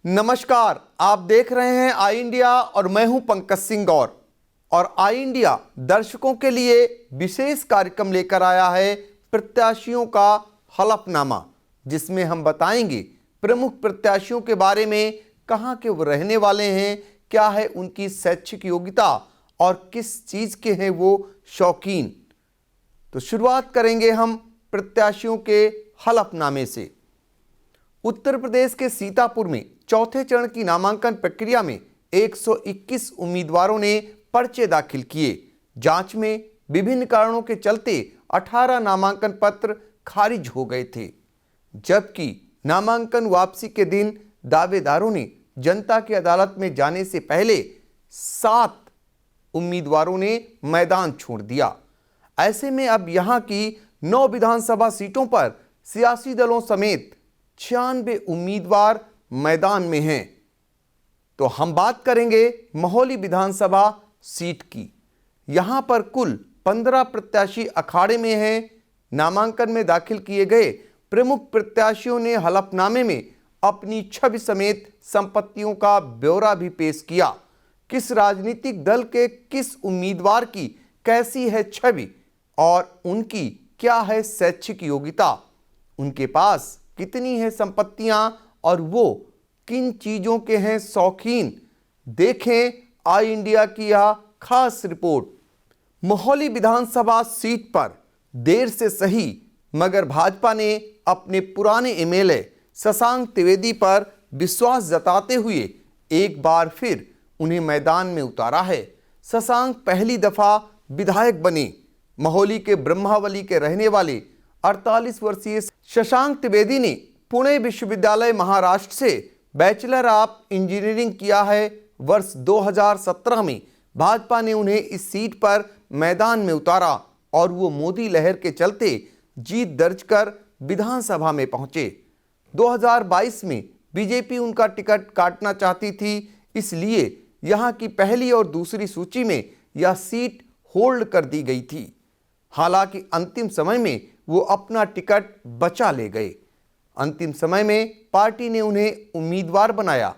नमस्कार, आप देख रहे हैं आई इंडिया और मैं हूं पंकज सिंह गौर। और आई इंडिया दर्शकों के लिए विशेष कार्यक्रम लेकर आया है प्रत्याशियों का हलफनामा, जिसमें हम बताएंगे प्रमुख प्रत्याशियों के बारे में, कहां के वो रहने वाले हैं, क्या है उनकी शैक्षिक योग्यता और किस चीज़ के हैं वो शौकीन। तो शुरुआत करेंगे हम प्रत्याशियों के हलफनामे से। उत्तर प्रदेश के सीतापुर में चौथे चरण की नामांकन प्रक्रिया में 121 उम्मीदवारों ने पर्चे दाखिल किए। जांच में विभिन्न कारणों के चलते 18 नामांकन पत्र खारिज हो गए थे, जबकि नामांकन वापसी के दिन दावेदारों ने जनता की अदालत में जाने से पहले 7 उम्मीदवारों ने मैदान छोड़ दिया। ऐसे में अब यहां की 9 विधानसभा सीटों पर सियासी दलों समेत 96 उम्मीदवार मैदान में हैं। तो हम बात करेंगे महोली विधानसभा सीट की। यहां पर कुल 15 प्रत्याशी अखाड़े में हैं। नामांकन में दाखिल किए गए प्रमुख प्रत्याशियों ने हलफनामे में अपनी छवि समेत संपत्तियों का ब्यौरा भी पेश किया। किस राजनीतिक दल के किस उम्मीदवार की कैसी है छवि और उनकी क्या है शैक्षिक योग्यता, उनके पास कितनी है संपत्तियां और वो किन चीजों के हैं शौकीन, देखें आई इंडिया की यह खास रिपोर्ट। महोली विधानसभा सीट पर देर से सही मगर भाजपा ने अपने पुराने एमएलए शशांक त्रिवेदी पर विश्वास जताते हुए एक बार फिर उन्हें मैदान में उतारा है। शशांक पहली दफा विधायक बने। महोली के ब्रह्मावली के रहने वाले 48 वर्षीय शशांक त्रिवेदी ने पुणे विश्वविद्यालय महाराष्ट्र से बैचलर ऑफ इंजीनियरिंग किया है। वर्ष 2017 में भाजपा ने उन्हें इस सीट पर मैदान में उतारा और वो मोदी लहर के चलते जीत दर्ज कर विधानसभा में पहुंचे। 2022 में बीजेपी उनका टिकट काटना चाहती थी, इसलिए यहां की पहली और दूसरी सूची में यह सीट होल्ड कर दी गई थी। हालांकि अंतिम समय में वो अपना टिकट बचा ले गए। अंतिम समय में पार्टी ने उन्हें उम्मीदवार बनाया।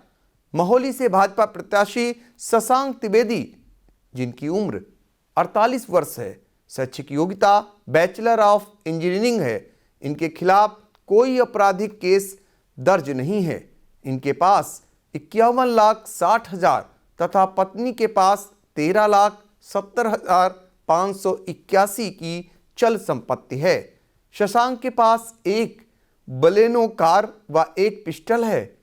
महोली से भाजपा प्रत्याशी शशांक त्रिवेदी, जिनकी उम्र 48 वर्ष है, शैक्षिक योग्यता बैचलर ऑफ इंजीनियरिंग है, इनके खिलाफ कोई आपराधिक केस दर्ज नहीं है। इनके पास 51,60,000 तथा पत्नी के पास 13,70,581 की चल संपत्ति है। शशांक के पास एक बलेनो कार व एक पिस्टल है।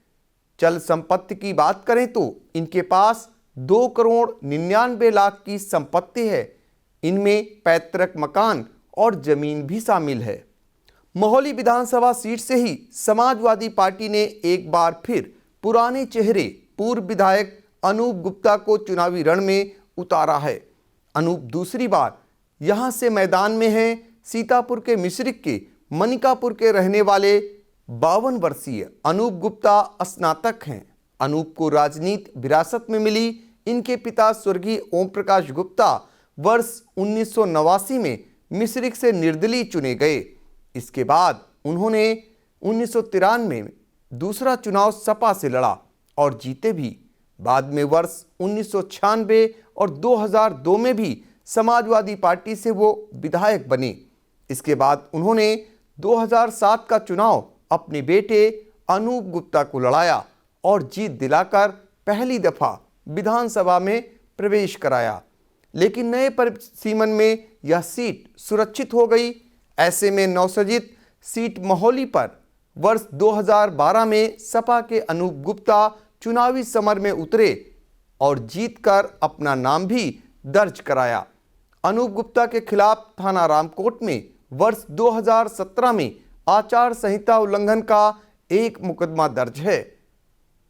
चल संपत्ति की बात करें तो इनके पास 2,99,00,000 की संपत्ति है। इनमें पैतृक मकान और जमीन भी शामिल है। महोली विधानसभा सीट से ही समाजवादी पार्टी ने एक बार फिर पुराने चेहरे पूर्व विधायक अनूप गुप्ता को चुनावी रण में उतारा है। अनूप दूसरी बार यहां से मैदान में हैं। सीतापुर के मिश्रिक के मनिकापुर के रहने वाले 52 वर्षीय अनूप गुप्ता स्नातक हैं। अनूप को राजनीति विरासत में मिली। इनके पिता स्वर्गीय ओम प्रकाश गुप्ता वर्ष 1989 में मिश्रिक से निर्दलीय चुने गए। इसके बाद उन्होंने 1993 में दूसरा चुनाव सपा से लड़ा और जीते भी। बाद में वर्ष 1996 और 2002 में भी समाजवादी पार्टी से वो विधायक बने। इसके बाद उन्होंने 2007 का चुनाव अपने बेटे अनूप गुप्ता को लड़ाया और जीत दिलाकर पहली दफा विधानसभा में प्रवेश कराया। लेकिन नए परिसीमन में यह सीट सुरक्षित हो गई। ऐसे में नवसर्जित सीट महोली पर वर्ष 2012 में सपा के अनूप गुप्ता चुनावी समर में उतरे और जीतकर अपना नाम भी दर्ज कराया। अनूप गुप्ता के खिलाफ थाना रामकोट में वर्ष 2017 में आचार संहिता उल्लंघन का एक मुकदमा दर्ज है।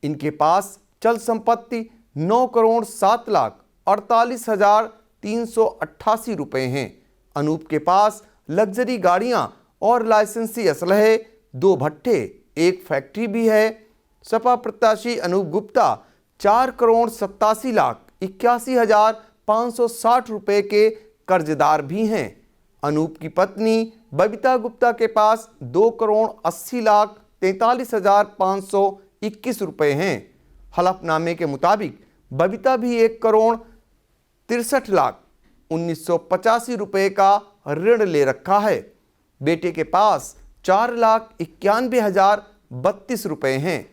इनके पास चल संपत्ति 9,07,48,388 रुपए हैं। अनूप के पास लग्जरी गाड़ियां और लाइसेंसी असलहे, 2 भट्टे, एक फैक्ट्री भी है। सपा प्रत्याशी अनूप गुप्ता 4,87,81,560 रुपए के कर्जदार भी हैं। अनूप की पत्नी बबीता गुप्ता के पास 2,80,43,500 21 रुपए हैं। हलफनामे के मुताबिक बबीता भी 1,63,19,85 रुपए का ऋण ले रखा है। बेटे के पास 4,91,032 रुपए हैं।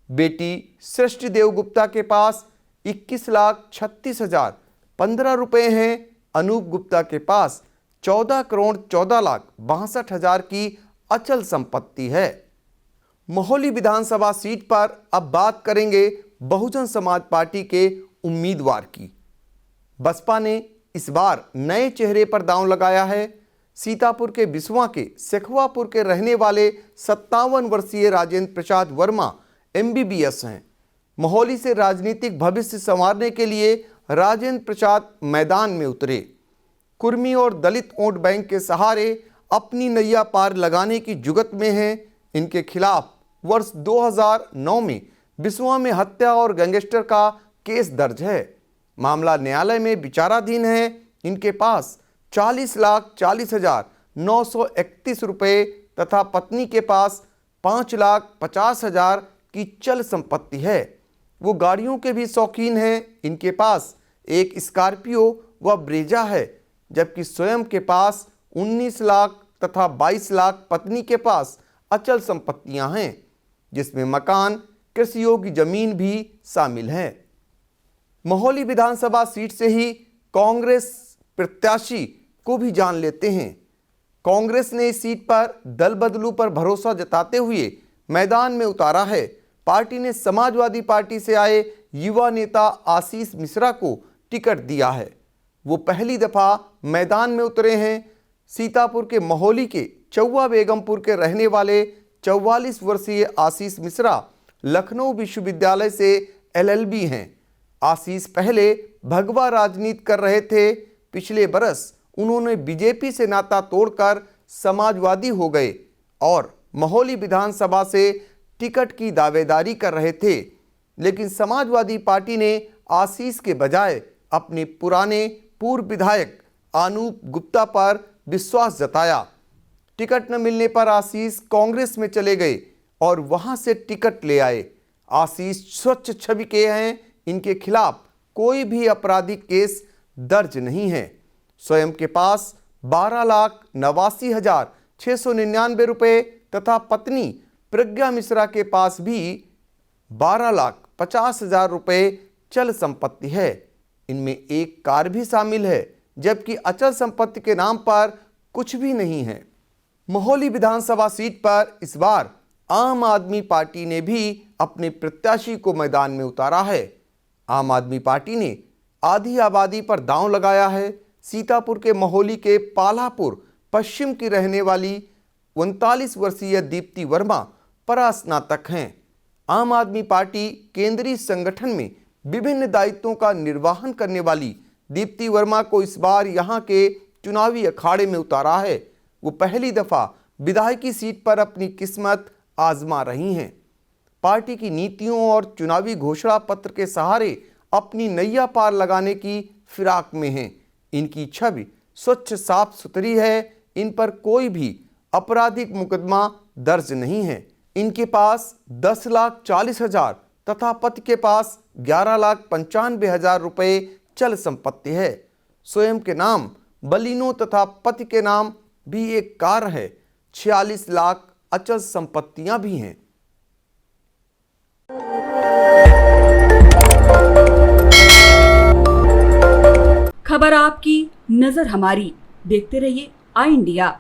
बेटी सृष्टि देवगुप्ता के पास 21,36,015 रुपए हैं। अनूप गुप्ता के पास 14,14,62,000 की अचल संपत्ति है। मोहाली विधानसभा सीट पर अब बात करेंगे बहुजन समाज पार्टी के उम्मीदवार की। बसपा ने इस बार नए चेहरे पर दांव लगाया है। सीतापुर के बिसवा के सेखवापुर के रहने वाले 57 वर्षीय राजेंद्र प्रसाद वर्मा MBBS हैं। मोहाली से राजनीतिक भविष्य संवारने के लिए राजेंद्र प्रसाद मैदान में उतरे। कुर्मी और दलित वोट बैंक के सहारे अपनी नैया पार लगाने की जुगत में हैं। इनके खिलाफ वर्ष 2009 में बिसवा में हत्या और गैंगस्टर का केस दर्ज है। मामला न्यायालय में विचाराधीन है। इनके पास 40,40,931 रुपए तथा पत्नी के पास 5,50,000 की चल संपत्ति है। वो गाड़ियों के भी शौकीन हैं। इनके पास एक स्कॉर्पियो व ब्रेजा है, जबकि स्वयं के पास 19 लाख तथा 22 लाख पत्नी के पास अचल संपत्तियां हैं, जिसमें मकान, कृषि योग्य जमीन भी शामिल है। मोहाली विधानसभा सीट से ही कांग्रेस प्रत्याशी को भी जान लेते हैं। कांग्रेस ने इस सीट पर दल बदलू पर भरोसा जताते हुए मैदान में उतारा है। पार्टी ने समाजवादी पार्टी से आए युवा नेता आशीष मिश्रा को टिकट दिया है। वो पहली दफा मैदान में उतरे हैं। सीतापुर के मोहाली के चौवा बेगमपुर के रहने वाले 44 वर्षीय आशीष मिश्रा लखनऊ विश्वविद्यालय से LLB हैं। आशीष पहले भगवा राजनीति कर रहे थे। पिछले बरस उन्होंने बीजेपी से नाता तोड़कर समाजवादी हो गए और मोहाली विधानसभा से टिकट की दावेदारी कर रहे थे, लेकिन समाजवादी पार्टी ने आशीष के बजाय अपने पुराने पूर्व विधायक अनूप गुप्ता पर विश्वास जताया। टिकट न मिलने पर आशीष कांग्रेस में चले गए और वहां से टिकट ले आए। आशीष स्वच्छ छवि के हैं। इनके खिलाफ कोई भी आपराधिक केस दर्ज नहीं है। स्वयं के पास 12,89,699 रुपए तथा पत्नी प्रज्ञा मिश्रा के पास भी 12,50,000 रुपए चल संपत्ति है। इनमें एक कार भी शामिल है, जबकि अचल संपत्ति के नाम पर कुछ भी नहीं है। मोहाली विधानसभा सीट पर इस बार आम आदमी पार्टी ने भी अपने प्रत्याशी को मैदान में उतारा है। आम आदमी पार्टी ने आधी आबादी पर दांव लगाया है। सीतापुर के मोहाली के पालापुर पश्चिम की रहने वाली 39 वर्षीय दीप्ति वर्मा परास्नातक हैं। आम आदमी पार्टी केंद्रीय संगठन में विभिन्न दायित्वों का निर्वहन करने वाली दीप्ति वर्मा को इस बार यहां के चुनावी अखाड़े में उतारा है। वो पहली दफा विधायकी सीट पर अपनी किस्मत आजमा रही हैं। पार्टी की नीतियों और चुनावी घोषणा पत्र के सहारे अपनी नैया पार लगाने की फिराक में हैं। इनकी छवि स्वच्छ साफ सुथरी है। इन पर कोई भी आपराधिक मुकदमा दर्ज नहीं है। इनके पास 10,40,000 तथा पति के पास 11,95,000 रुपए चल संपत्ति है। स्वयं के नाम बलिनो तथा पति के नाम भी एक कार है। 46 लाख अचल संपत्तियां भी हैं। खबर आपकी, नजर हमारी। देखते रहिए आई इंडिया।